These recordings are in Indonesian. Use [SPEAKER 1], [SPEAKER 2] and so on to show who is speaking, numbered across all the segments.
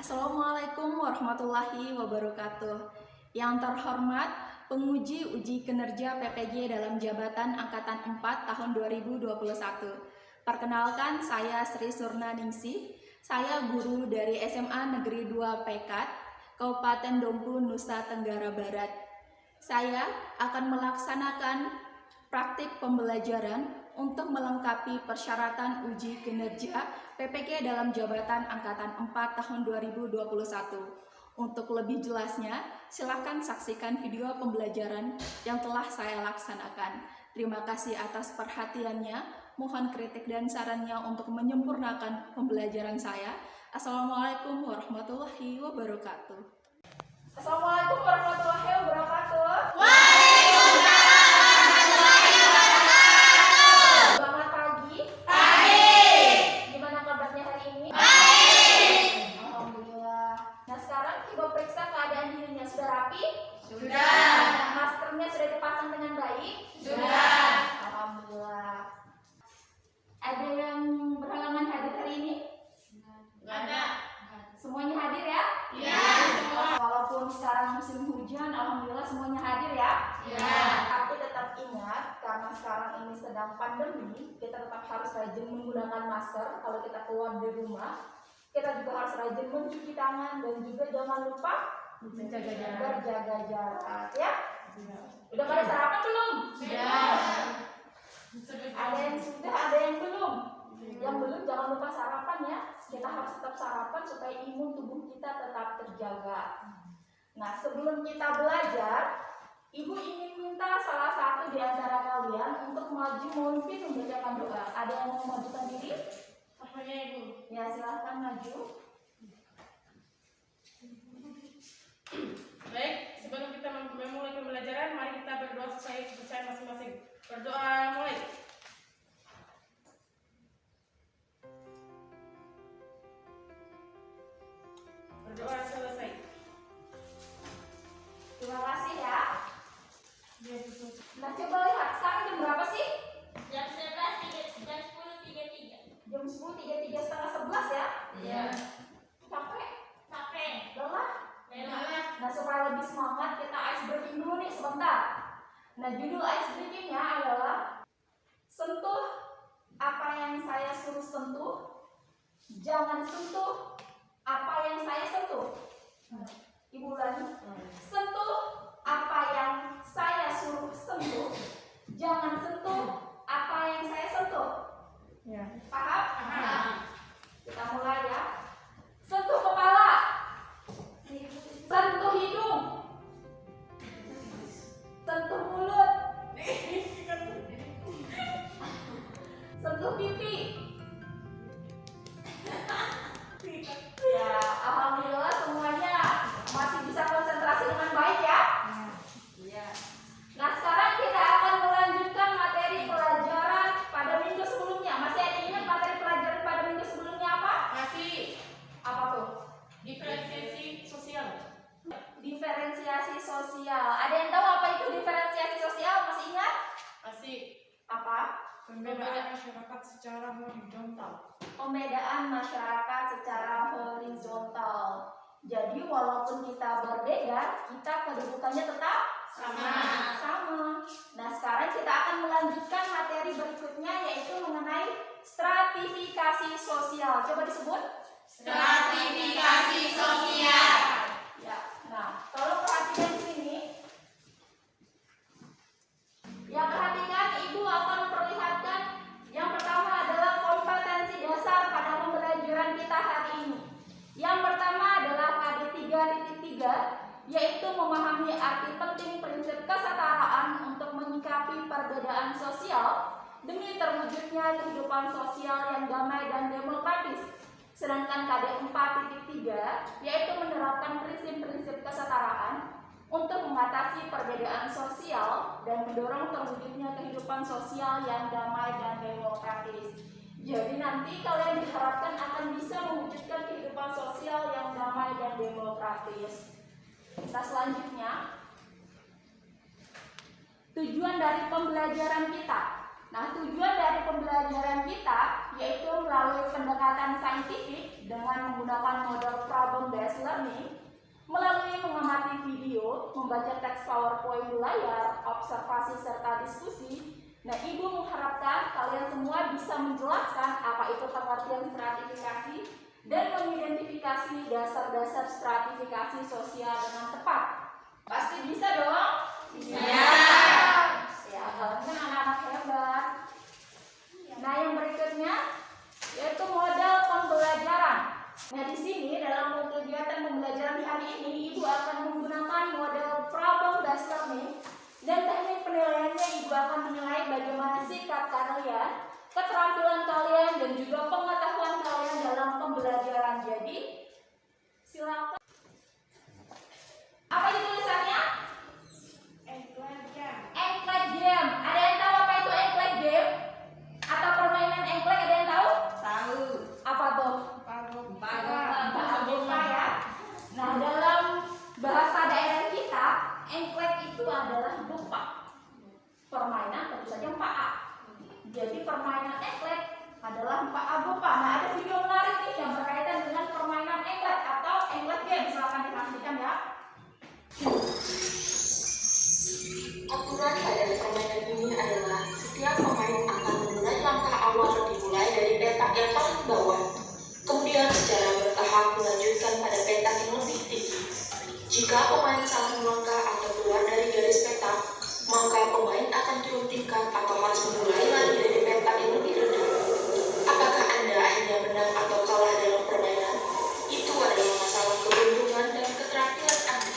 [SPEAKER 1] Assalamualaikum warahmatullahi wabarakatuh. Yang terhormat, penguji uji kinerja PPG dalam jabatan Angkatan 4 tahun 2021. Perkenalkan, saya Sri Surna Ningsih. Saya guru dari SMA Negeri 2 Pekat, Kabupaten Dompu, Nusa Tenggara Barat. Saya akan melaksanakan praktik pembelajaran untuk melengkapi persyaratan uji kinerja PPG dalam jabatan Angkatan 4 tahun 2021. Untuk lebih jelasnya, silakan saksikan video pembelajaran yang telah saya laksanakan. Terima kasih atas perhatiannya. Mohon kritik dan sarannya untuk menyempurnakan pembelajaran saya. Assalamualaikum warahmatullahi wabarakatuh. Assalamualaikum warahmatullahi wabarakatuh.
[SPEAKER 2] Sudah.
[SPEAKER 1] Maskernya sudah dipasang dengan baik?
[SPEAKER 2] Sudah.
[SPEAKER 1] Alhamdulillah. Ada yang berhalangan hadir hari ini?
[SPEAKER 2] Nggak ada.
[SPEAKER 1] Semuanya hadir ya?
[SPEAKER 2] Iya, semua.
[SPEAKER 1] Walaupun sekarang musim hujan, alhamdulillah semuanya hadir ya?
[SPEAKER 2] Iya.
[SPEAKER 1] Tapi tetap ingat, karena sekarang ini sedang pandemi, kita tetap harus rajin menggunakan masker kalau kita keluar dari rumah. Kita juga harus rajin mencuci tangan dan juga jangan lupa berjaga jarak ya. Udah pada sarapan belum?
[SPEAKER 2] Sudah.
[SPEAKER 1] Ada yang sudah, ada yang belum. Yang belum jangan lupa sarapan ya. Kita harus tetap sarapan supaya imun tubuh kita tetap terjaga. Nah, sebelum kita belajar, Ibu ingin minta salah satu di antara kalian untuk maju memimpin membacakan doa. Ada yang mau majukan diri?
[SPEAKER 2] Apanya Ibu?
[SPEAKER 1] Ya, silahkan maju.
[SPEAKER 2] Baik, sebelum kita memulai pembelajaran, mari kita berdoa sesuai masing-masing. Berdoa mulai. Berdoa selesai.
[SPEAKER 1] Terima kasih ya.
[SPEAKER 2] Dia tutup.
[SPEAKER 1] Nah, coba lihat sekarang jam berapa sih?
[SPEAKER 2] Jam 10.33.
[SPEAKER 1] Jam 10.33, setengah 11 ya?
[SPEAKER 2] Iya.
[SPEAKER 1] Capek?
[SPEAKER 2] Capek.
[SPEAKER 1] Lelah?
[SPEAKER 2] Lelah.
[SPEAKER 1] Nah, supaya lebih semangat, kita ice breaking dulu nih sebentar. Nah, judul ice breakingnya adalah sentuh apa yang saya suruh sentuh, jangan sentuh apa yang saya sentuh. Ibu ulangi. Sentuh apa yang saya suruh sentuh, jangan sentuh apa yang saya sentuh.
[SPEAKER 2] Ya.
[SPEAKER 1] Paham?
[SPEAKER 2] Paham.
[SPEAKER 1] Kita mulai ya. Sentuh kepala, sentuh hidung, sentuh mulut, sentuh pipi. Ya, alhamdulillah semuanya masih bisa konsentrasi dengan baik ya. Nah, sekarang kita akan melanjutkan materi pelajaran pada minggu sebelumnya. Masih ada ingat materi pelajaran pada minggu sebelumnya apa?
[SPEAKER 2] Masih
[SPEAKER 1] Apa tuh?
[SPEAKER 2] diferensiasi sosial.
[SPEAKER 1] Diferensiasi sosial. Ada yang tahu apa itu diferensiasi sosial? Masih ingat?
[SPEAKER 2] Masih
[SPEAKER 1] Apa?
[SPEAKER 2] pembedaan masyarakat secara horizontal.
[SPEAKER 1] Pembedaan masyarakat secara horizontal. Jadi walaupun kita berbeda, kita kedudukannya tetap
[SPEAKER 2] Sama.
[SPEAKER 1] Nah, sekarang kita akan melanjutkan materi berikutnya, yaitu mengenai stratifikasi sosial. Coba disebut.
[SPEAKER 2] Stratifikasi sosial.
[SPEAKER 1] Ya. Nah, kalau perhatikan di sini, ya perhatikan, Ibu akan memperlihatkan yang pertama adalah kompetensi dasar pada pembelajaran kita hari ini. Yang pertama adalah KD 3.3, yaitu memahami arti penting prinsip kesetaraan untuk menyikapi perbedaan sosial demi terwujudnya kehidupan sosial yang damai dan demokratis. Sedangkan KD 4.3 yaitu menerapkan prinsip-prinsip kesetaraan untuk mengatasi perbedaan sosial dan mendorong terwujudnya kehidupan sosial yang damai dan demokratis. Jadi nanti kalian diharapkan akan bisa mewujudkan kehidupan sosial yang damai dan demokratis. Kita selanjutnya, tujuan dari pembelajaran kita. Nah, tujuan dari pembelajaran kita yaitu melalui pendekatan saintifik dengan menggunakan model problem based learning, melalui mengamati video, membaca teks PowerPoint di layar, observasi serta diskusi. Nah, Ibu mengharapkan kalian semua bisa menjelaskan apa itu pengertian stratifikasi dan mengidentifikasi dasar-dasar stratifikasi sosial dengan tepat. Pasti bisa dong? Bisa. Ya, kalian kan anak-anak hebat. Nah, yang berikutnya yaitu model pembelajaran. Nah, di sini dalam kegiatan pembelajaran hari ini, Ibu akan menggunakan model problem based learning dan teknik penilaiannya. Ibu akan menilai bagaimana sikap kalian, keterampilan kalian, dan juga pengetahuan kalian dalam pembelajaran. Jadi, silakan. Apa itu tulisannya? Engklek game. Ada yang tahu apa itu engklek game? Atau permainan engklek, ada yang tahu?
[SPEAKER 3] Tahu.
[SPEAKER 1] Apa tuh?
[SPEAKER 3] Baga.
[SPEAKER 1] Ya. Nah, dalam bahasa daerah kita, engklek itu adalah bepa. Permainan tentu saja 4A. Jadi permainan engklek adalah 4A bepa. Nah, ada video menarik nih yang berkaitan dengan permainan engklek atau engklek game. Silakan dipastikan ya.
[SPEAKER 4] Aturan pada permainan ini adalah setiap pemain akan memulai langkah awal dimulai dari petak yang paling bawah, kemudian secara bertahap melanjutkan pada petak yang lebih tinggi. Jika pemain salah melangkah atau keluar dari garis petak, maka pemain akan turun tingkat atau harus memulai lagi dari petak yang lebih rendah. Apakah Anda akhirnya menang atau kalah dalam permainan? Itu adalah masalah keberuntungan dan keterampilan Anda.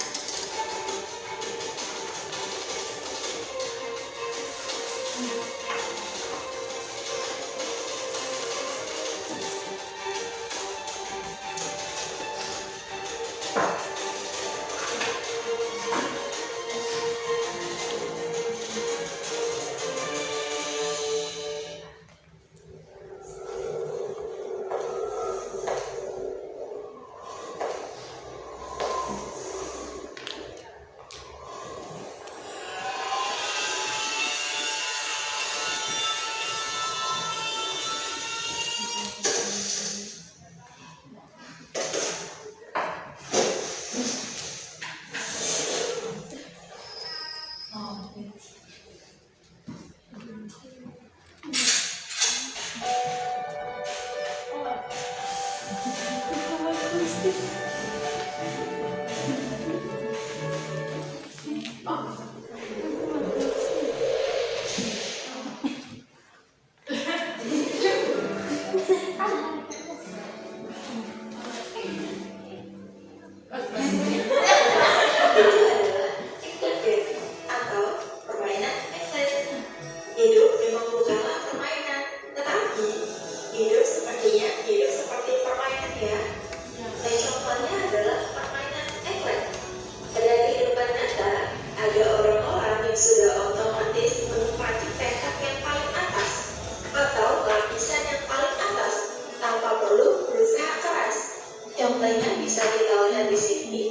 [SPEAKER 4] Contohnya bisa kita lihat di sini.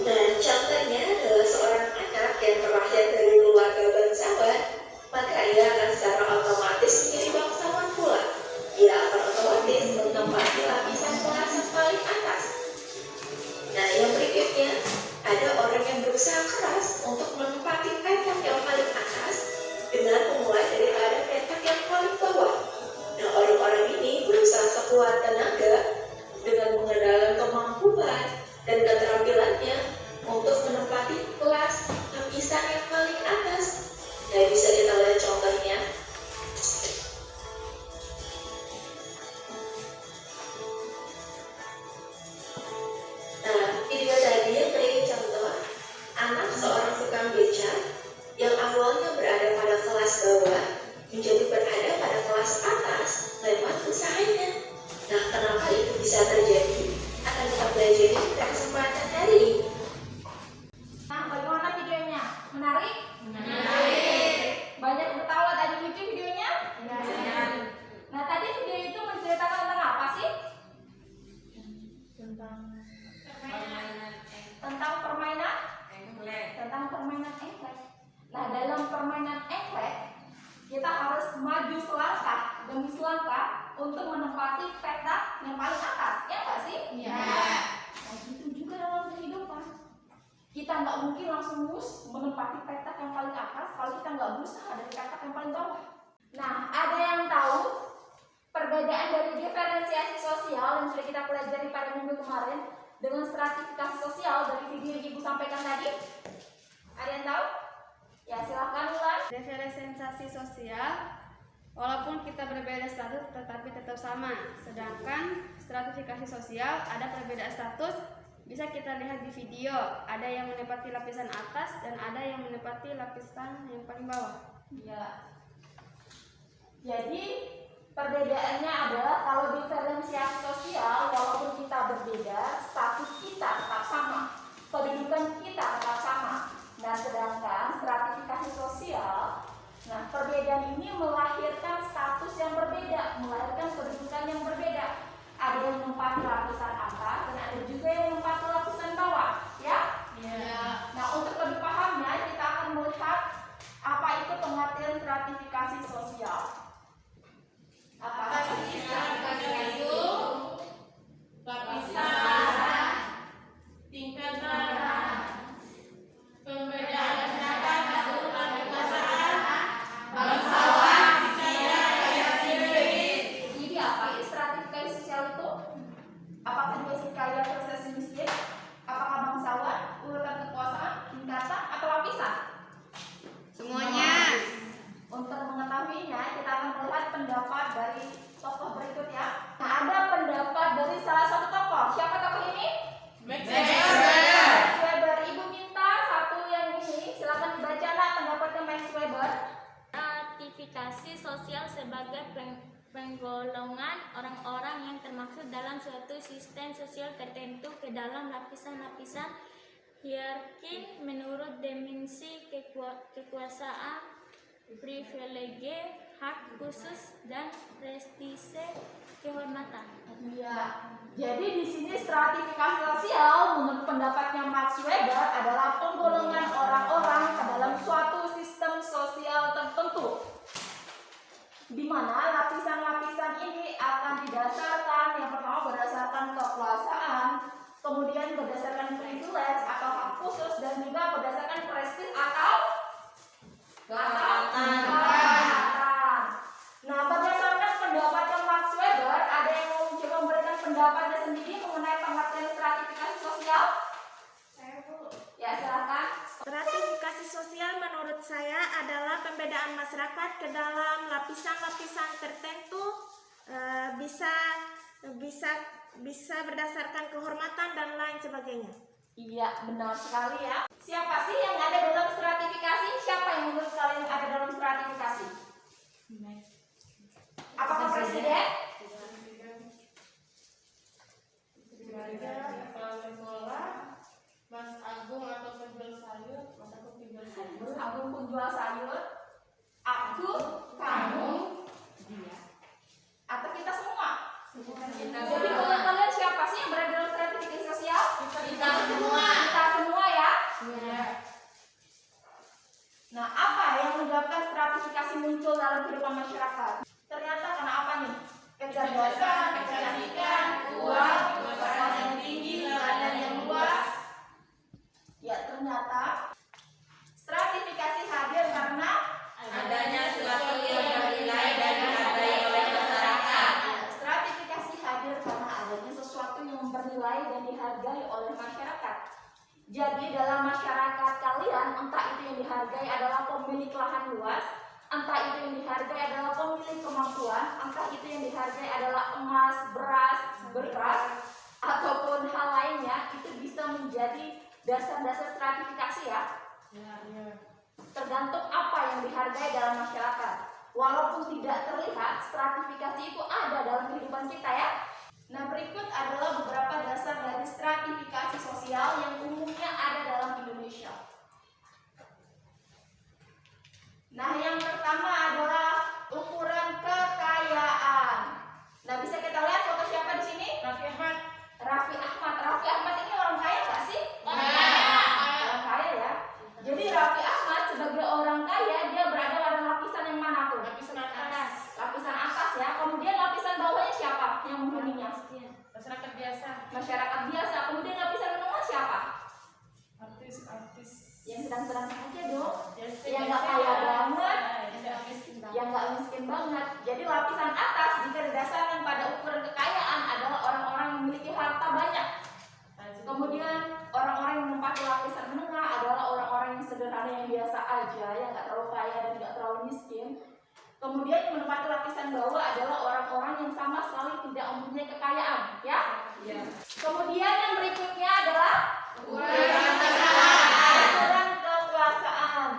[SPEAKER 4] Nah, contohnya adalah seorang anak yang terlahir dari keluarga bangsawan, maka ia akan secara otomatis menjadi bangsawan pula. Ia akan otomatis menempati lapisan kelas yang paling atas. Nah, yang berikutnya, ada orang yang berusaha keras untuk menempati petak yang paling atas dengan memulai dari pada petak yang paling bawah. Nah, orang-orang ini berusaha sekuat tenaga dengan mengandalkan kemampuan dan keterampilannya untuk menempati kelas lapisan yang paling atas. Nah, bisa kita lihat contohnya. Nah, video tadi yang beri contoh anak seorang tukang beca yang awalnya berada pada kelas bawah menjadi berada pada kelas atas lewat usahanya. Nah, kenapa itu bisa terjadi? Akan kita pelajari pada kesempatan hari ini.
[SPEAKER 1] Nah, bagaimana videonya? Menarik?
[SPEAKER 3] Menarik.
[SPEAKER 1] Banyak ketawa tadi, lucu videonya?
[SPEAKER 3] Iya.
[SPEAKER 1] Nah, tadi video itu menceritakan tentang apa sih?
[SPEAKER 3] Tentang
[SPEAKER 1] Tentang permainan untuk menempati petak yang paling atas, ya nggak sih?
[SPEAKER 3] Iya.
[SPEAKER 1] Nah, gitu juga dalam kehidupan. Kita nggak mungkin langsung menempati petak yang paling atas kalau kita nggak berusaha dari petak yang paling bawah. Nah, ada yang tahu perbedaan dari diferensiasi sosial yang sudah kita pelajari pada minggu kemarin dengan stratifikasi sosial dari video yang Ibu sampaikan tadi? Ada yang tahu? Ya, silahkan ulang.
[SPEAKER 3] Diferensiasi sosial, walaupun kita berbeda status tetapi tetap sama. Sedangkan stratifikasi sosial ada perbedaan status, bisa kita lihat di video. Ada yang menempati lapisan atas dan ada yang menempati lapisan yang paling bawah.
[SPEAKER 1] Ya. Jadi perbedaannya adalah kalau diferensiasi sosial, walaupun kita berbeda, status kita tetap sama, kedudukan kita tetap sama. Nah, sedangkan stratifikasi sosial, nah perbedaan ini melahirkan status yang berbeda, melahirkan kedudukan yang berbeda. Ada yang menempati lapisan atas dan ada juga yang menempati lapisan bawah, ya?
[SPEAKER 3] Iya.
[SPEAKER 1] Nah, untuk lebih pahamnya kita akan melihat apa itu pengertian stratifikasi sosial. Apa sih
[SPEAKER 2] stratifikasi itu? Lapisan, tingkatan, pembedaan berdasarkan keturunan kekuasaan, bangsawan, kaya, kaya miskin.
[SPEAKER 1] Jadi apa itu stratifikasi sosial itu? Apakah dia si kaya versus si miskin? Apakah bangsawan, urutan kekuasaan, tingkatan, atau lapisan?
[SPEAKER 3] Semuanya.
[SPEAKER 1] Untuk mengetahuinya, kita akan melihat pendapat dari tokoh berikut ya. Nah, ada pendapat dari salah satu tokoh. Siapa tokoh ini?
[SPEAKER 2] Max
[SPEAKER 1] Weber. Ibu minta satu yang ini, silakan dibaca lah pendapatnya Max Weber.
[SPEAKER 5] Stratifikasi sosial sebagai penggolongan orang-orang yang termaksud dalam suatu sistem sosial tertentu ke dalam lapisan-lapisan hierarki menurut dimensi kekuasaan, privilege, hak khusus, dan prestise kehormatan.
[SPEAKER 1] Ya, jadi di sini stratifikasi sosial menurut pendapatnya Max Weber adalah penggolongan orang-orang ke dalam suatu sistem sosial tertentu, di mana lapisan-lapisan ini akan didasarkan yang pertama berdasarkan kekuasaan, kemudian berdasarkan privilege atau hak khusus, dan juga berdasarkan prestis atau kehormatan. Nah, berdasarkan pendapatnya Max Weber, ada yang mau mencoba memberikan pendapatnya sendiri mengenai pengertian stratifikasi sosial? Ya, silakan.
[SPEAKER 6] Stratifikasi sosial menurut saya adalah pembedaan masyarakat ke dalam lapisan-lapisan tertentu, bisa berdasarkan kehormatan dan lain sebagainya.
[SPEAKER 1] Iya, benar sekali ya. Siapa sih yang ada dalam stratifikasi? Siapa yang menurut kalian ada dalam stratifikasi? Apakah presiden?
[SPEAKER 2] kepala sekolah, Mas Agung atau penjual sayur, Mas Agung penjual sayur.
[SPEAKER 1] Agung penjual sayur, aku, kamu, dia, atau kita semua? Jadi menurut kalian siapa sih yang berada dalam stratifikasi sosial?
[SPEAKER 2] Kita semua.
[SPEAKER 1] Kita semua ya.
[SPEAKER 2] Iya.
[SPEAKER 1] Nah, apa yang menyebabkan stratifikasi muncul dalam kehidupan masyarakat? Ternyata karena apa nih? Kecerdasan, kecantikan, uang, kekuasaan yang tinggi, ladang yang luas. Ya, ternyata stratifikasi hadir karena
[SPEAKER 3] Adanya suatu yang bernilai dan dihargai oleh masyarakat.
[SPEAKER 1] Stratifikasi hadir karena adanya sesuatu yang bernilai dan dihargai oleh masyarakat. Jadi dalam masyarakat kalian, entah itu yang dihargai adalah pemilik lahan luas, entah itu yang dihargai adalah pemilik kemampuan, entah itu yang dihargai adalah emas, beras, ataupun hal lainnya, itu bisa menjadi dasar-dasar stratifikasi ya. Tergantung apa yang dihargai dalam masyarakat. Walaupun tidak terlihat, stratifikasi itu ada dalam kehidupan kita ya. Nah, berikut adalah beberapa dasar dari stratifikasi sosial yang umumnya ada dalam Indonesia. Nah, yang pertama adalah ukuran kekayaan. Nah, bisa kita lihat foto siapa di sini?
[SPEAKER 2] Raffi Ahmad.
[SPEAKER 1] Raffi Ahmad. Raffi Ahmad ini orang kaya nggak sih? Orang kaya ya. Jadi Raffi Ahmad sebagai orang kaya, dia berada pada lapisan yang mana tuh?
[SPEAKER 2] Lapisan atas.
[SPEAKER 1] Lapisan atas ya. Kemudian lapisan bawah masyarakat biasa. Kemudian lapisan menengah siapa?
[SPEAKER 2] Artis.
[SPEAKER 1] Yang sedang-sedang saja dong,
[SPEAKER 2] Yang
[SPEAKER 1] yang nggak kaya banget,
[SPEAKER 2] Yang miskin banget.
[SPEAKER 1] yang nggak miskin banget. Jadi lapisan atas jika didasarkan pada ukuran kekayaan adalah orang-orang yang memiliki harta banyak. Kemudian orang-orang yang menempati lapisan menengah adalah orang-orang yang sederhana, yang biasa aja, yang nggak terlalu kaya dan nggak terlalu miskin. Kemudian yang menempati lapisan bawah adalah orang-orang yang sama sekali tidak mempunyai kekayaan, ya.
[SPEAKER 2] Iya.
[SPEAKER 1] Kemudian yang berikutnya adalah ukuran kekuasaan.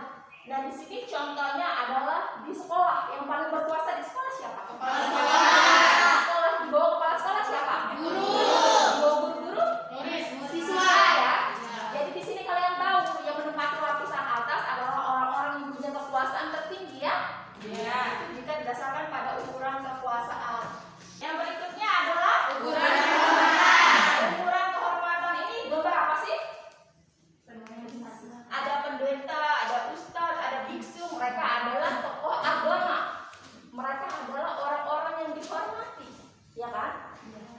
[SPEAKER 1] Nah, di sini contohnya adalah di sekolah. Yang paling berkuasa di sekolah siapa? Kepala sekolah. Sekolah, di bawah kepala sekolah siapa? Guru. Di bawah guru-guru? Siswa, ya. Jadi di sini kalian tahu yang menempati lapisan atas adalah orang-orang yang punya kekuasaan tertinggi, ya.
[SPEAKER 2] Iya.
[SPEAKER 1] Itu jika didasarkan pada ukuran kekuasaan. Yang berikutnya adalah
[SPEAKER 2] Ukuran
[SPEAKER 1] Ukuran kehormatan ini gambar apa sih? Ada pendeta, ada ustadz, ada biksu. Mereka adalah tokoh agama. Mereka adalah orang-orang yang dihormati, ya kan?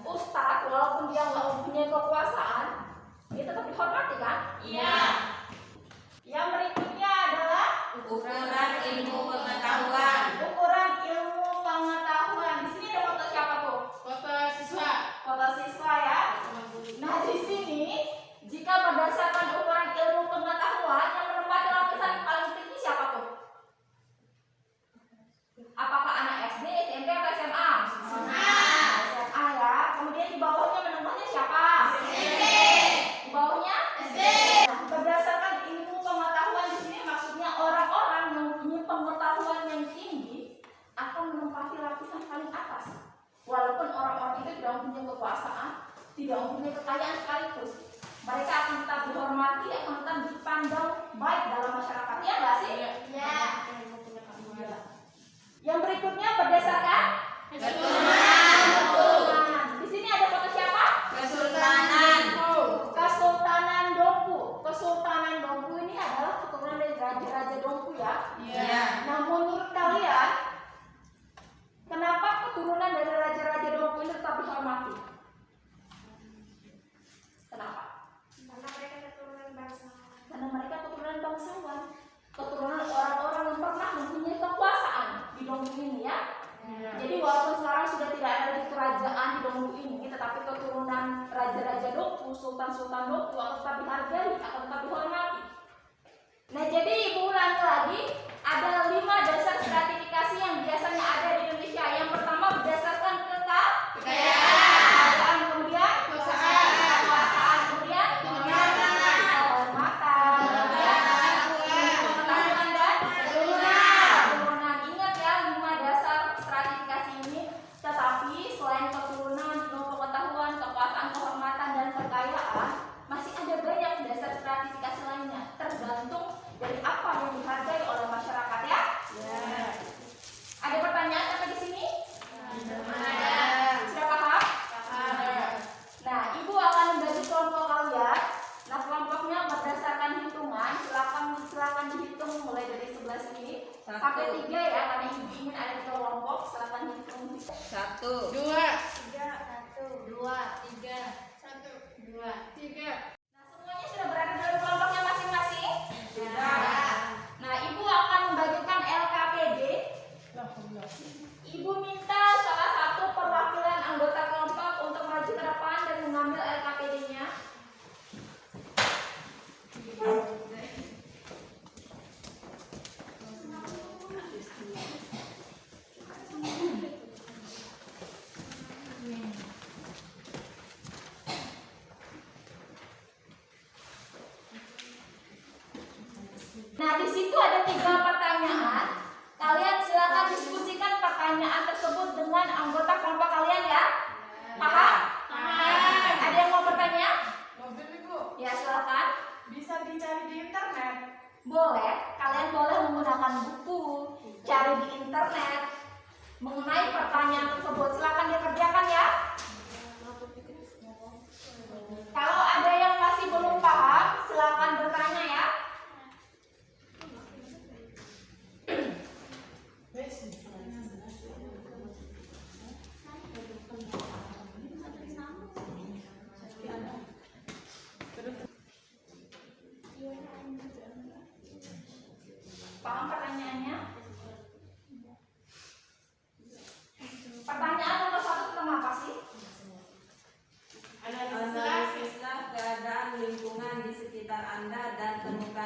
[SPEAKER 1] Ustadz walaupun dia nggak mempunyai kekuasaan, dia tetap dihormati, kan?
[SPEAKER 2] Iya.
[SPEAKER 1] Yang berikutnya adalah
[SPEAKER 2] Ukuran ilmu pengetahuan.
[SPEAKER 1] ukuran ilmu pengetahuan. Di sini ada foto siapa tuh?
[SPEAKER 2] Foto siswa.
[SPEAKER 1] Foto siswa, ya. Nah, di sini jika berdasarkan ukuran ilmu pengetahuan yang menempati lapisan paling tinggi siapa tuh? Apakah anak SD, SMP, atau SMA? SMA, ya. Kemudian di bawahnya menengahnya siapa? SMP. Di bawahnya? SD. Nah, berdasarkan ilmu pengetahuan di sini maksudnya orang-orang yang punya pengetahuan yang tinggi akan menempati lapisan paling atas. Walaupun orang-orang itu tidak mempunyai kekuasaan, tidak mempunyai kekayaan sekaligus, mereka akan tetap dihormati, akan tetap dipandang baik dalam masyarakat. Ya nggak sih?
[SPEAKER 2] Iya.
[SPEAKER 1] Yang berikutnya berdasarkan
[SPEAKER 2] Keturunan.
[SPEAKER 1] Di sini ada foto siapa?
[SPEAKER 2] Kesultanan.
[SPEAKER 1] Kesultanan Dompu. Kesultanan Dompu ini adalah keturunan dari raja-raja Dompu, ya.
[SPEAKER 2] Iya.
[SPEAKER 1] Nah, menurut kalian, kenapa keturunan dari raja-raja Dompu ini tetap dihormati? Kenapa?
[SPEAKER 6] Karena mereka keturunan bangsa.
[SPEAKER 1] Karena mereka keturunan bangsawan, keturunan orang-orang yang pernah mempunyai kekuasaan di Dompu ini, ya. Jadi walaupun sekarang sudah tidak ada lagi kerajaan di Dompu ini, tetapi keturunan raja-raja Dompu, sultan-sultan Dompu akan tetap dihargai, akan tetap dihormati. Nah, jadi ibu ulangi lagi, ada 5 dasar stratifikasi yang biasanya ada di Indonesia. Yang pertama berdasarkan kekayaan, kemudian kekuasaan, kemudian kehormatan, pengetahuan dan keturunan. Ingat ya 5 dasar stratifikasi ini. Tetapi selain keturunan, pengetahuan, kekuasaan, kehormatan, dan kekayaan, masih ada banyak dasar stratifikasi lainnya. Tergantung dari apa yang dihargai oleh masyarakat, ya. Ada pertanyaan sampai di sini? Sudah paham? Nah, ibu akan membagi kelompok kalian. Nah, kelompoknya berdasarkan hitungan. Silakan dihitung mulai dari sebelah sini sampai 3, ya, karena ibu ingin ada 3 kelompok. Silakan dihitung.
[SPEAKER 2] 1, 2, 3.
[SPEAKER 1] Nah, semuanya sudah berada dalam kelompoknya masing-masing.
[SPEAKER 2] Sudah.
[SPEAKER 1] Nah, ibu akan membagikan LKPD. Ibu minta salah satu perwakilan anggota kelompok untuk maju ke depan dan mengambil LKPD-nya. Nah, di situ ada 3 pertanyaan. Kalian silakan diskusikan pertanyaan tersebut dengan anggota kelompok kalian, ya. Paham? Ada yang mau bertanya?
[SPEAKER 2] Mobil Ibu.
[SPEAKER 1] Ya, silakan.
[SPEAKER 2] Bisa dicari di internet.
[SPEAKER 1] Boleh. Kalian boleh menggunakan buku, cari di internet mengenai pertanyaan tersebut. Silakan dikerjakan, ya. Kalau ada yang masih belum paham, silakan bertanya, ya.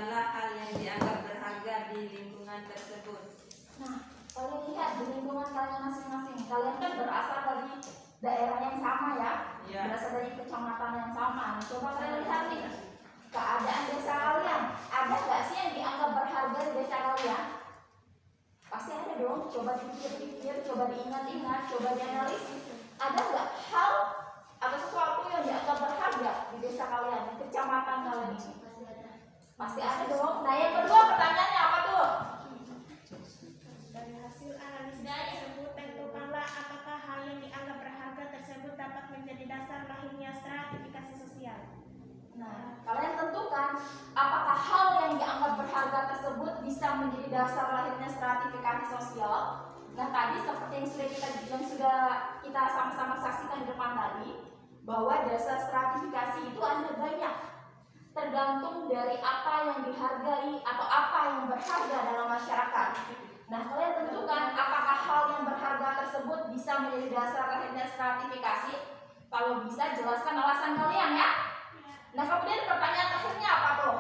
[SPEAKER 7] tentukanlah hal yang dianggap berharga di lingkungan tersebut.
[SPEAKER 1] Nah, kalian lihat di lingkungan kalian masing-masing. Kalian kan berasal dari daerah yang sama ya,
[SPEAKER 7] Iya.
[SPEAKER 1] berasal dari kecamatan yang sama. Nah, coba kalian lihat nih, keadaan desa kalian. Ada nggak sih yang dianggap berharga di desa kalian? Pasti ada dong. Coba dipikir-pikir, coba diingat-ingat, coba dianalisis. Ada nggak hal atau sesuatu yang dianggap berharga di desa kalian, di kecamatan kalian ini? Pasti ada dong. Nah, yang kedua pertanyaannya apa tuh?
[SPEAKER 6] Dari hasil analisis tersebut, tentukanlah apakah hal yang dianggap berharga tersebut dapat menjadi dasar lahirnya stratifikasi sosial.
[SPEAKER 1] Nah, kalian tentukan apakah hal yang dianggap berharga tersebut bisa menjadi dasar lahirnya stratifikasi sosial. Nah, tadi seperti yang sudah kita sama-sama saksikan di depan tadi, bahwa dasar stratifikasi itu ada banyak. Tergantung dari apa yang dihargai atau apa yang berharga dalam masyarakat. Nah, kalian tentukan apakah hal yang berharga tersebut bisa menjadi dasar lahirnya stratifikasi. Kalau bisa, jelaskan alasan kalian ya. Nah, kemudian pertanyaan terakhirnya apa tuh?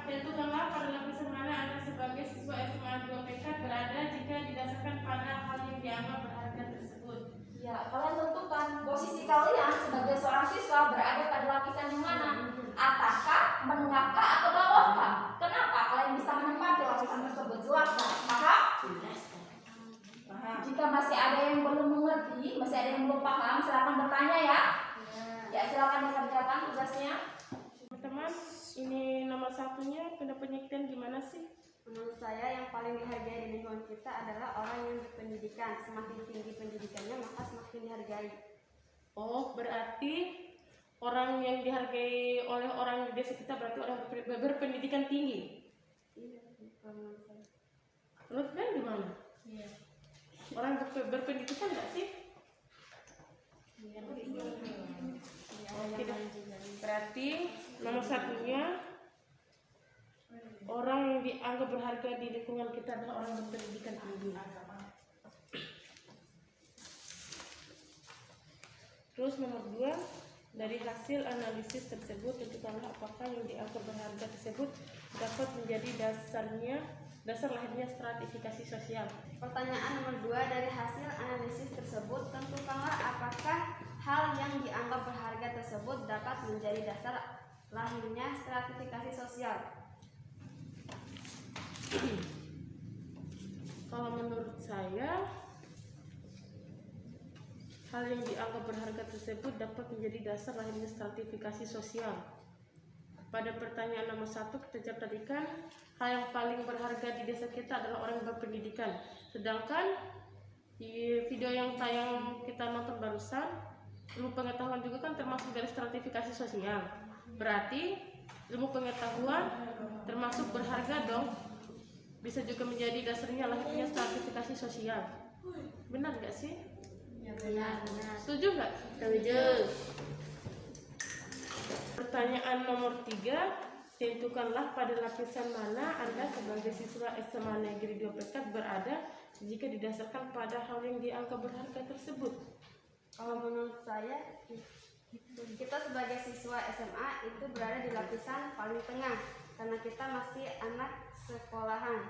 [SPEAKER 2] Tentukanlah pada lapisan mana Anda sebagai siswa SMA 2 PK berada jika didasarkan pada hal yang dianggap berharga tersebut.
[SPEAKER 1] Ya, kalian tentukan posisi kalian sebagai seorang siswa berada pada lapisan yang mana? Ataskah, menengahkah, atau bawahkah? Kenapa kalian bisa menempati lapisan tersebut? Jelaskan. Paham? Jika masih ada yang belum mengerti, masih ada yang belum paham, silakan bertanya ya. Ya, silakan dikerjakan tugasnya.
[SPEAKER 2] Teman-teman, ini nomor satunya pendapatnya kalian gimana sih?
[SPEAKER 3] Menurut saya yang paling dihargai di lingkungan kita adalah orang yang berpendidikan. Semakin tinggi pendidikannya maka semakin dihargai.
[SPEAKER 2] Oh, berarti orang yang dihargai oleh orang di desa kita berarti orang berpendidikan tinggi.
[SPEAKER 3] Iya, kalau menurut saya.
[SPEAKER 2] Menurut kalian gimana?
[SPEAKER 3] Iya.
[SPEAKER 2] Orang berpendidikan nggak sih?
[SPEAKER 3] Iya.
[SPEAKER 2] Oh, tidak. Berarti nomor satunya orang yang dianggap berharga di lingkungan kita adalah orang berpendidikan tinggi. Terus nomor 2, dari hasil analisis tersebut tentukanlah apakah yang dianggap berharga tersebut dapat menjadi dasar lahirnya stratifikasi sosial.
[SPEAKER 3] Pertanyaan nomor 2, dari hasil analisis tersebut tentukanlah apakah hal yang dianggap berharga tersebut dapat menjadi dasar lahirnya stratifikasi sosial.
[SPEAKER 2] Kalau menurut saya, hal yang dianggap berharga tersebut dapat menjadi dasar lahirnya stratifikasi sosial. Pada pertanyaan nomor 1 kita jawab tadi kan, hal yang paling berharga di desa kita adalah orang yang berpendidikan. Sedangkan di video yang tayang kita nonton barusan, ilmu pengetahuan juga kan termasuk dari stratifikasi sosial. Berarti ilmu pengetahuan termasuk berharga dong. Bisa juga menjadi dasarnya lahirnya stratifikasi sosial. Benar nggak sih?
[SPEAKER 3] Ya, benar.
[SPEAKER 2] Setuju nggak?
[SPEAKER 3] Setuju.
[SPEAKER 2] Pertanyaan nomor 3, tentukanlah pada lapisan mana Anda sebagai siswa SMA Negeri 2 PK berada jika didasarkan pada hal yang dianggap berharga tersebut.
[SPEAKER 3] Kalau menurut saya, kita sebagai siswa SMA itu berada di lapisan paling tengah karena kita masih anak sekolahan.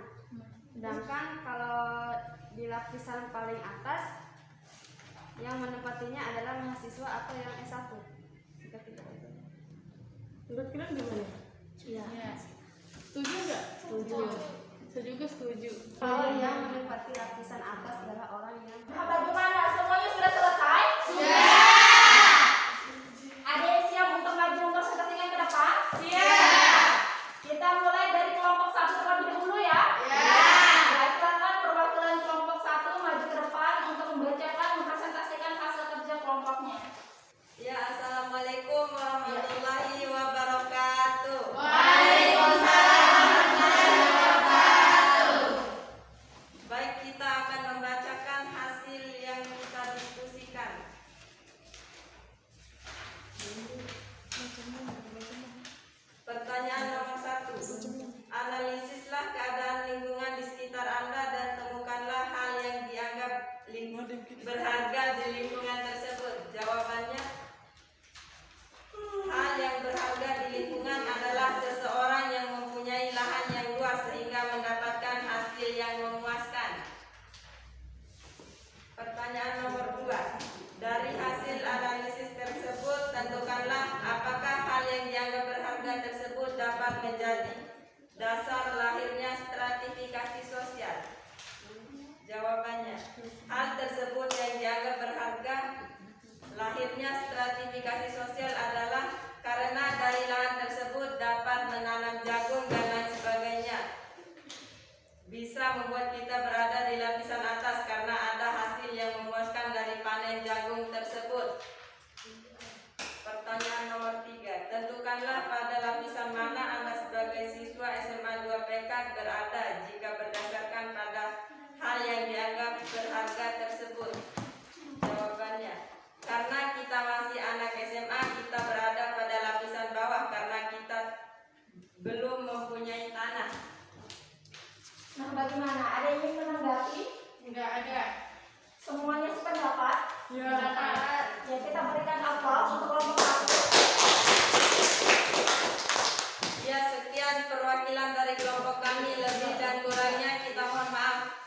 [SPEAKER 3] Sedangkan kalau di lapisan paling atas yang menempatinya adalah mahasiswa atau yang S1.
[SPEAKER 2] Menurut kalian gimana?
[SPEAKER 3] Iya.
[SPEAKER 2] Setuju nggak?
[SPEAKER 3] Setuju.
[SPEAKER 2] Saya juga setuju.
[SPEAKER 3] Kalau yang menempati lapisan atas adalah orang yang
[SPEAKER 1] Nah, bagaimana? Semuanya sudah selesai? Sudah. Ada yang siap untuk maju untuk presentasikan ke depan? Siap. Kita mulai dari kelompok 1 terlebih dahulu ya. Ya, silakan perwakilan kelompok 1 maju ke depan untuk membacakan mempresentasikan hasil kerja kelompoknya.
[SPEAKER 7] Ya, assalamualaikum warahmatullahi wabarakatuh. Baik, kita akan membacakan hasil yang kita diskusikan. Pertanyaan nomor 1. Analisislah keadaan lingkungan di sekitar Anda dan temukanlah hal yang dianggap berharga di lingkungan tersebut. Jawabannya, hal yang berharga menjadi dasar lahirnya stratifikasi sosial? Jawabannya, hal tersebut yang dianggap berharga lahirnya stratifikasi sosial adalah karena dari lahan tersebut dapat menanam jagung dan lain sebagainya. Bisa membuat kita berada di lapisan atas karena ada hasil yang memuaskan dari panen jagung tersebut. Pertanyaan nomor 3. Tentukanlah pada lapisan mana Anda sebagai siswa SMA 2 PK berada jika berdasarkan pada hal yang dianggap berharga tersebut. Jawabannya, karena kita masih anak SMA, kita berada pada lapisan bawah karena kita belum mempunyai tanah.
[SPEAKER 1] Nah, bagaimana? Ada yang ingin menanggapi?
[SPEAKER 2] Enggak ada.
[SPEAKER 1] Semuanya sependapat?
[SPEAKER 2] Ya, dapat.
[SPEAKER 1] Ya, kita berikan aplaus untuk kelompok 1.
[SPEAKER 7] Ya, sekian perwakilan dari kelompok kami. Lebih dan kurangnya kita mohon maaf.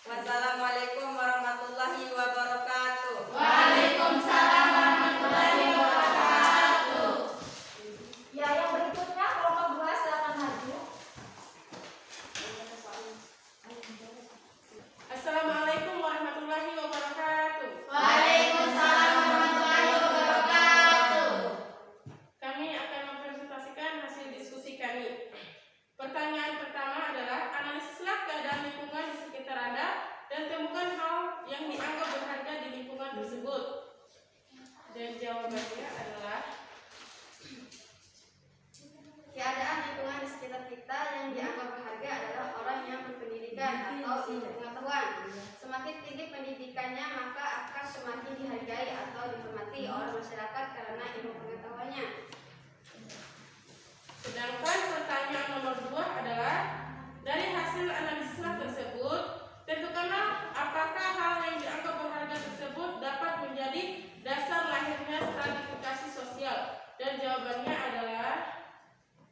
[SPEAKER 7] Wassalamualaikum warahmatullahi wabarakatuh.
[SPEAKER 6] Waalaikumsalam warahmatullahi wabarakatuh.
[SPEAKER 1] Ya, yang berikutnya kelompok 2 silakan maju.
[SPEAKER 2] Assalamualaikum warahmatullahi wabarakatuh.
[SPEAKER 6] Waalaikumsalam warahmatullahi wabarakatuh.
[SPEAKER 2] Kami akan mempresentasikan hasil diskusi kami. Pertanyaan pertama adalah analisislah keadaan lingkungan di sekitar Anda dan temukan hal yang dianggap berharga di lingkungan tersebut. Dan jawabannya adalah
[SPEAKER 3] Keadaan lingkungan di sekitar kita yang dianggap berharga adalah orang yang berpendidikan atau ilmu pengetahuan. Semakin tinggi pendidikannya, maka akan semakin dihargai atau dihormati oleh masyarakat karena ilmu pengetahuannya.
[SPEAKER 2] Sedangkan pertanyaan nomor 2 adalah dari hasil analisislah tersebut, tentukanlah apakah hal yang dianggap berharga tersebut dapat menjadi dasar lahirnya stratifikasi sosial. Dan jawabannya adalah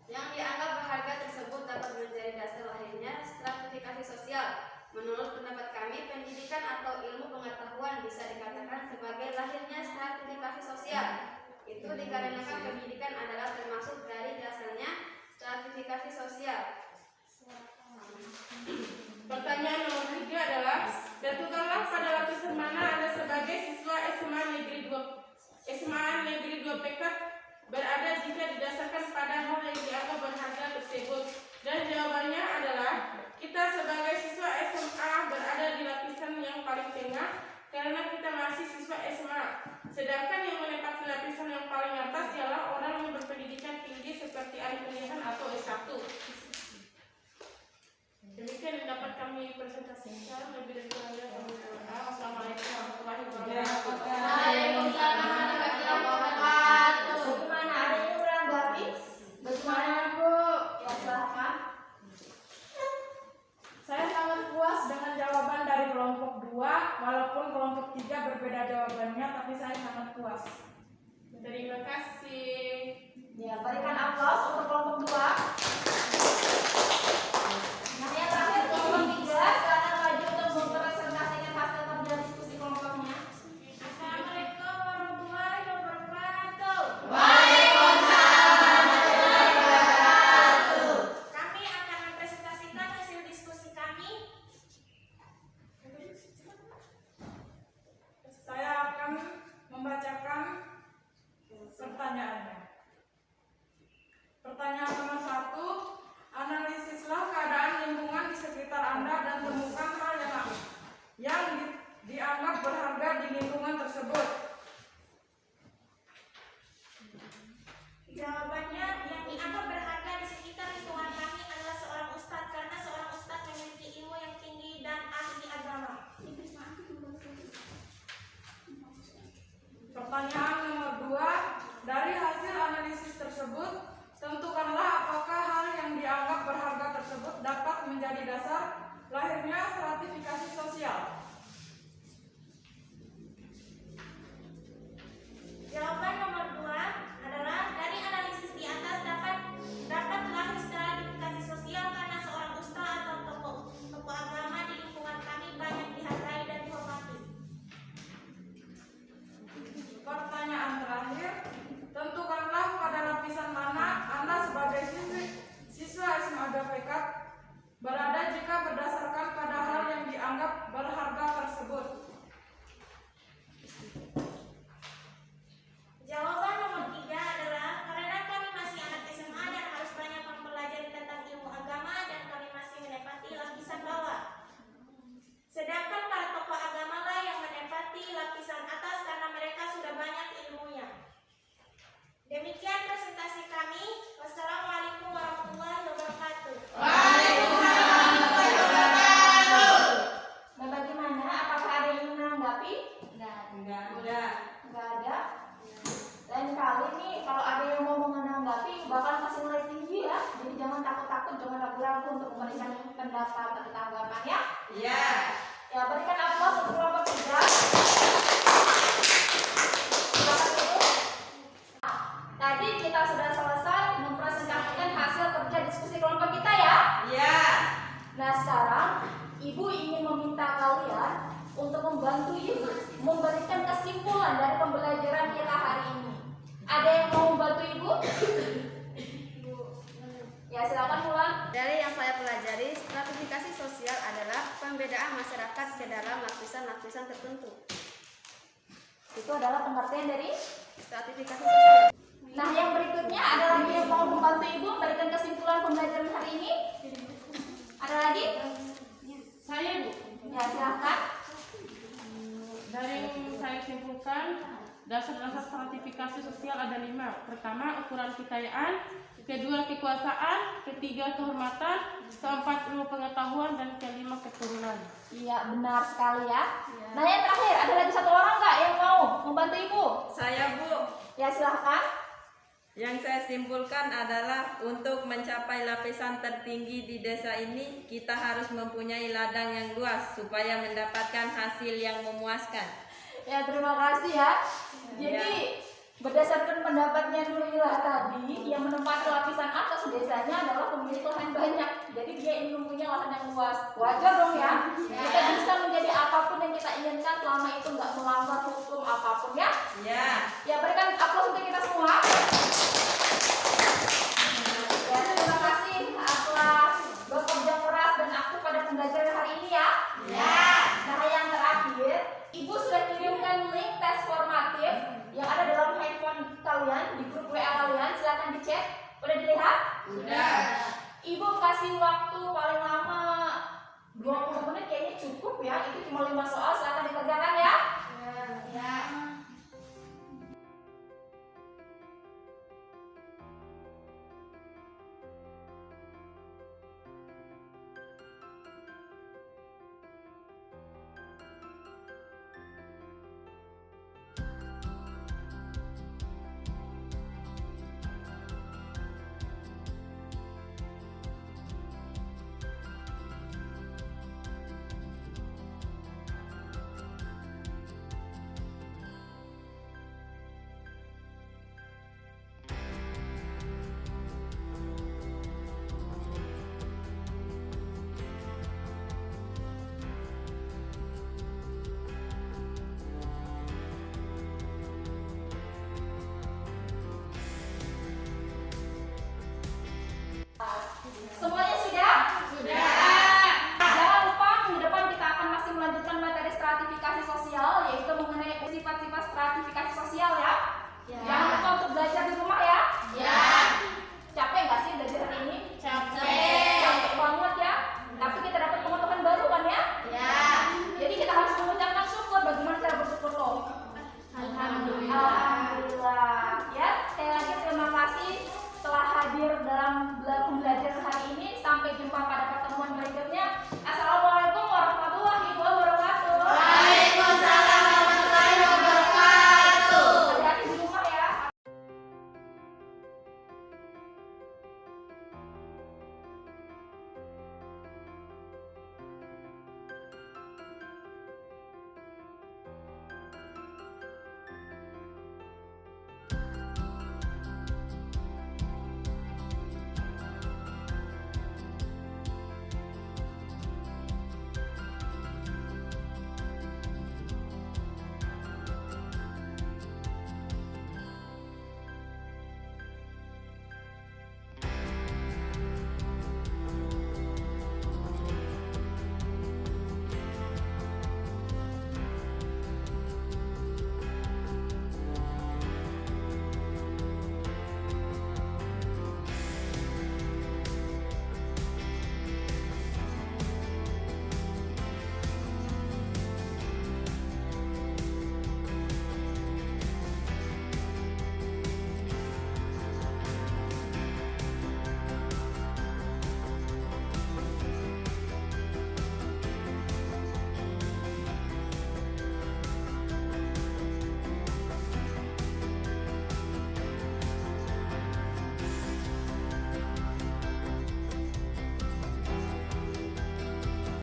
[SPEAKER 3] Yang dianggap berharga tersebut dapat menjadi dasar lahirnya stratifikasi sosial. Menurut pendapat kami, pendidikan atau ilmu pengetahuan bisa dikatakan sebagai lahirnya stratifikasi sosial. Itu dikarenakan pendidikan adalah termasuk dari dasarnya stratifikasi sosial.
[SPEAKER 2] pertanyaan nomor 3 adalah tentukanlah pada lapisan mana Anda sebagai siswa SMA Negeri 2 PK berada jika didasarkan pada hal yang dianggap berharga tersebut. Dan jawabannya adalah kita sebagai siswa SMA berada di lapisan yang paling tengah karena kita masih siswa SMA. Sedangkan yang menempati lapisan yang paling atas ialah orang yang berpendidikan tinggi seperti ahli pendidikan atau S1. Demikian yang dapat kami presentasikan. Lebih dan kurangnya kami mohon maaf. Wassalamualaikum warahmatullahi wabarakatuh.
[SPEAKER 6] Waalaikumsalam warahmatullahi wabarakatuh.
[SPEAKER 1] Bagaimana? Ada yang menanggapi? Bagaimana, Bu? Ya, silakan.
[SPEAKER 8] Saya sangat puas dengan jawaban dari kelompok 2, walaupun kelompok 3 berbeda jawabannya, tapi saya sangat puas.
[SPEAKER 2] Terima kasih.
[SPEAKER 1] Ya, berikan aplaus untuk kelompok 2. Nah, yang terakhir kelompok 3 silakan maju untuk mempresentasikan hasil kerja diskusi kelompoknya.
[SPEAKER 6] Assalamualaikum warahmatullahi wabarakatuh.
[SPEAKER 8] Waalaikumsalam warahmatullahi wabarakatuh.
[SPEAKER 6] Kami akan mempresentasikan hasil diskusi kami.
[SPEAKER 8] Saya akan membacakan pertanyaannya. Pertanyaan nomor 1, analisislah keadaan lingkungan di sekitar Anda dan temukan hal yang dianggap berharga di lingkungan tersebut.
[SPEAKER 6] Jawabannya, yang dianggap berharga di sekitar lingkungan kami adalah seorang ustadz karena seorang ustadz memiliki ilmu yang tinggi dan ahli agama.
[SPEAKER 8] Pertanyaan nomor 2, dari hasil analisis tersebut, tentukanlah apakah hal yang dianggap berharga tersebut dapat menjadi dasar lahirnya stratifikasi sosial.
[SPEAKER 6] Jawaban nomor 2 adalah dari analisis di atas dapat lahir stratifikasi sosial karena seorang ustadz atau tokoh agama di lingkungan kami banyak dihargai dan dihormati.
[SPEAKER 8] Pertanyaan terakhir, tentukanlah pada lapisan mana Anda sebagai
[SPEAKER 7] Enggak ada.
[SPEAKER 1] Nggak ada. Lain kali nih kalau ada yang mau menanggapi bakal kasih nilai tinggi ya. Jadi jangan takut-takut, jangan ragu-ragu untuk memberikan pendapat atau tanggapan ya.
[SPEAKER 7] Iya.
[SPEAKER 1] Ya, berikan aplaus untuk kelompok 3. Silakan dulu. Tadi kita sudah selesai mempresentasikan hasil kerja diskusi kelompok kita ya.
[SPEAKER 7] Iya.
[SPEAKER 1] Nah, sekarang Ibu ingin meminta kalian untuk membantu Ibu memberikan kesimpulan dari pembelajaran kita hari ini. Ada yang mau membantu Ibu? Ya, silakan pulang.
[SPEAKER 3] Dari yang saya pelajari, stratifikasi sosial adalah pembedaan masyarakat ke dalam lapisan-lapisan tertentu.
[SPEAKER 1] Itu adalah pengertian dari.
[SPEAKER 3] Stratifikasi sosial.
[SPEAKER 1] Nah, yang berikutnya ada lagi yang mau membantu Ibu memberikan kesimpulan pembelajaran hari ini? Ada lagi?
[SPEAKER 2] Saya, Bu.
[SPEAKER 1] Ya, silakan.
[SPEAKER 2] Dari yang saya simpulkan, dasar-dasar stratifikasi sosial ada 5. Pertama, ukuran kekayaan. Kedua, kekuasaan. Ketiga, kehormatan. Keempat, ilmu pengetahuan. Dan kelima, keturunan.
[SPEAKER 1] Iya, benar sekali ya. Nah, yang terakhir, ada lagi satu orang nggak yang mau membantu Ibu?
[SPEAKER 7] Saya, Bu.
[SPEAKER 1] Ya, silakan.
[SPEAKER 7] Yang saya simpulkan adalah untuk mencapai lapisan tertinggi di desa ini, kita harus mempunyai ladang yang luas supaya mendapatkan hasil yang memuaskan.
[SPEAKER 1] Ya, terima kasih ya. Jadi, berdasarkan pendapatnya Nurilah tadi, yang menempati lapisan atas desanya adalah pemilik lahan banyak. Jadi, dia ingin mempunyai lahan yang luas. Wajar dong ya. Kita bisa menjadi apapun yang kita inginkan selama itu nggak melanggar hukum apapun ya.
[SPEAKER 7] Ya.
[SPEAKER 1] Ya, berikan aplaus untuk kita semua. Ya, terima kasih telah bekerja keras dan aktif pada pembelajaran hari ini ya. Nah, yang terakhir, Ibu sudah kirimkan link tes formatif yang ada dalam handphone kalian di grup WA kalian. Silakan dicek. Udah dilihat?
[SPEAKER 7] Sudah.
[SPEAKER 1] Ibu kasih waktu paling lama 20 menit kayaknya cukup ya. Itu cuma 5 soal. Silakan dikerjakan ya.